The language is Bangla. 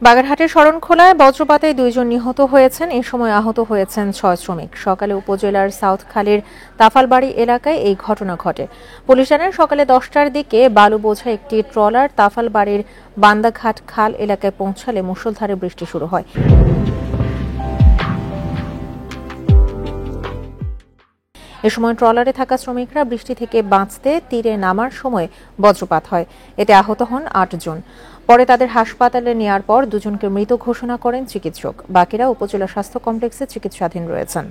বাগেরহাটের শরণখোলায় বজ্রপাতে 2 জন নিহত হয়েছেন। এ সময় আহত হয়েছেন 6 শ্রমিক। সকালে উপজেলার সাউথখালীর তাফালবাড়ি এলাকায় এই ঘটনা ঘটে। পুলিশ জানায় সকালে 10টার দিকে বালু বোঝা একটি ট্রলার তাফালবাড়ির বান্দাঘাট খাল এলাকায় পৌঁছালে মুষলধারে বৃষ্টি শুরু হয়। এ সময় ট্রলারে থাকা শ্রমিকরা বৃষ্টি থেকে বাঁচতে তীরে নামার সময় বজ্রপাত হয়। এতে আহত হন 8 জন। পরে তাদের হাসপাতালে নেয়ার পর 2 জনকে মৃত ঘোষণা করেন চিকিৎসক। বাকিরা উপজেলা স্বাস্থ্য কমপ্লেক্সে চিকিৎসাধীন রয়েছেন।